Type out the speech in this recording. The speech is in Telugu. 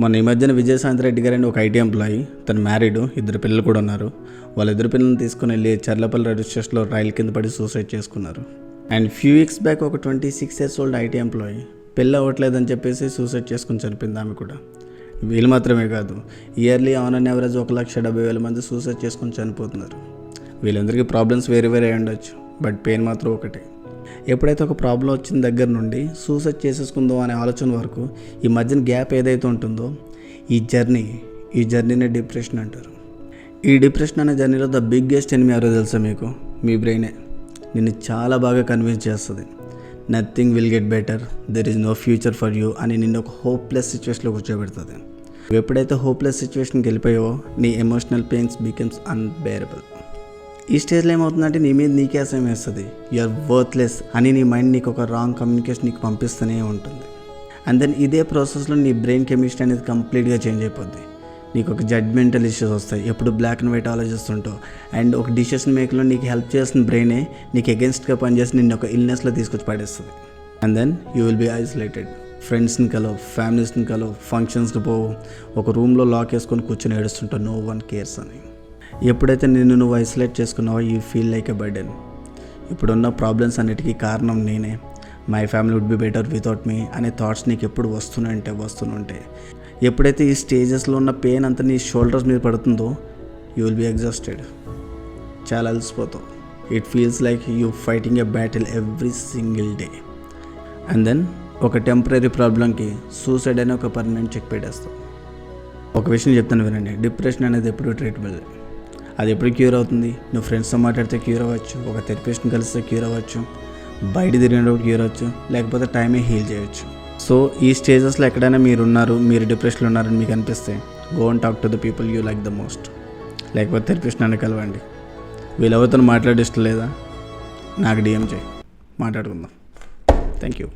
మొన్న ఈ మధ్యన విజయశాంతి రెడ్డి గారు అని ఒక ఐటీ ఎంప్లాయీ, తను మ్యారీడ్, 2 పిల్లలు కూడా ఉన్నారు. వాళ్ళ 2 పిల్లల్ని తీసుకుని వెళ్ళి చర్లపల్లి రైల్వే స్టేషన్లో రైలు కింద పడి సూసైడ్ చేసుకున్నారు. అండ్ ఫ్యూ వీక్స్ బ్యాక్ ఒక 26 years old ఐటీ ఎంప్లాయీ పెళ్ళి అవ్వట్లేదని చెప్పేసి సూసైడ్ చేసుకుని చనిపోయింది ఆమె కూడా. వీళ్ళు మాత్రమే కాదు, ఇయర్లీ ఆన్ అన్ యావరేజ్ 1,70,000 మంది సూసైడ్ చేసుకుని చనిపోతున్నారు. వీళ్ళందరికీ ప్రాబ్లమ్స్ వేరే వేరే ఉండొచ్చు, బట్ పెయిన్ మాత్రం ఒకటే. ఎప్పుడైతే ఒక ప్రాబ్లం వచ్చిన దగ్గర నుండి సూసైడ్ చేసేసుకుందాం అనే ఆలోచన వరకు ఈ మధ్యన గ్యాప్ ఏదైతే ఉంటుందో ఈ జర్నీనే డిప్రెషన్ అంటారు. ఈ డిప్రెషన్ అనే జర్నీలో ద బిగ్గెస్ట్ ఎనిమీ ఎవరో తెలుసా మీకు? మీ బ్రెయినే. నిన్ను చాలా బాగా కన్విన్స్ చేస్తుంది. Nothing will get better, there is no future for you అని నిన్ను ఒక హోప్లెస్ సిచ్యువేషన్లో కూర్చోబెడుతుంది. నువ్వు ఎప్పుడైతే హోప్లెస్ సిచ్యువేషన్కి వెళ్ళిపోయావో నీ ఎమోషనల్ పెయిన్స్ బికమ్స్ అన్బేరబుల్. ఈ స్టేజ్లో ఏమవుతుందంటే నీ మీద నీకే అసహ్యం వేస్తుంది. యూఆర్ వర్త్లెస్ అని నీ మైండ్ నీకు ఒక రాంగ్ కమ్యూనికేషన్ నీకు పంపిస్తూనే ఉంటుంది. అండ్ దెన్ ఇదే ప్రాసెస్లో నీ బ్రెయిన్ కెమిస్ట్రీ అనేది కంప్లీట్గా చేంజ్ అయిపోద్ది. నీకు ఒక జడ్మెంటల్ ఇష్యూస్ వస్తాయి, ఎప్పుడు బ్లాక్ అండ్ వైట్ ఆలోచిస్తుంటావు. అండ్ ఒక డిసిషన్ మేకింగ్లో నీకు హెల్ప్ చేసిన బ్రెయినే నీకు అగెన్స్ట్గా పనిచేసి నిన్ను ఒక ఇల్నెస్లో తీసుకొచ్చి పడేస్తుంది. And then you will be isolated. ఫ్రెండ్స్ని కలవు, ఫ్యామిలీస్ని కలవు, ఫంక్షన్స్కి పోవు, ఒక రూమ్లో లాక్ వేసుకొని కూర్చొని ఏడుస్తుంటావు, నో వన్ కేర్స్ అని. ఎప్పుడైతే నిన్ను నువ్వు ఐసోలేట్ చేసుకున్నావో you feel like a burden. ఇప్పుడున్న ప్రాబ్లమ్స్ అన్నిటికీ కారణం నేనే, my family would be better without me అనే థాట్స్ నీకు ఎప్పుడు వస్తూనే ఎప్పుడైతే ఈ స్టేజెస్లో ఉన్న పెయిన్ అంతా నీ షోల్డర్స్ మీద పడుతుందో యూ విల్ బి ఎగ్జాస్టెడ్. చాలా అలసిపోతావు. It feels like you fighting a battle every single day. And then ఒక టెంపరీ ప్రాబ్లంకి సూసైడ్ అనే ఒక పర్మనెంట్ చెక్ పెట్టేస్తావు. ఒక విషయం చెప్తాను వినండి, డిప్రెషన్ అనేది ఎప్పుడు ట్రీటబుల్. అది ఎప్పుడు క్యూర్ అవుతుంది? నువ్వు ఫ్రెండ్స్తో మాట్లాడితే క్యూర్ అవ్వచ్చు, ఒక థెరపిస్ట్ని కలిస్తే క్యూర్ అవ్వచ్చు, బయట తిరిగినప్పుడు క్యూర్ అవ్వచ్చు, లేకపోతే టైమే హీల్ చేయవచ్చు. సో ఈ స్టేజెస్లో ఎక్కడైనా మీరు డిప్రెషన్లో ఉన్నారని మీకు అనిపిస్తే go and talk to the people you like the most. లేకపోతే థెరపిస్ట్ని అని కలవండి. వీళ్ళెవరితో మాట్లాడే ఇష్టం లేదా? నాకు డిఎం చేయి, మాట్లాడుకుందాం. Thank you.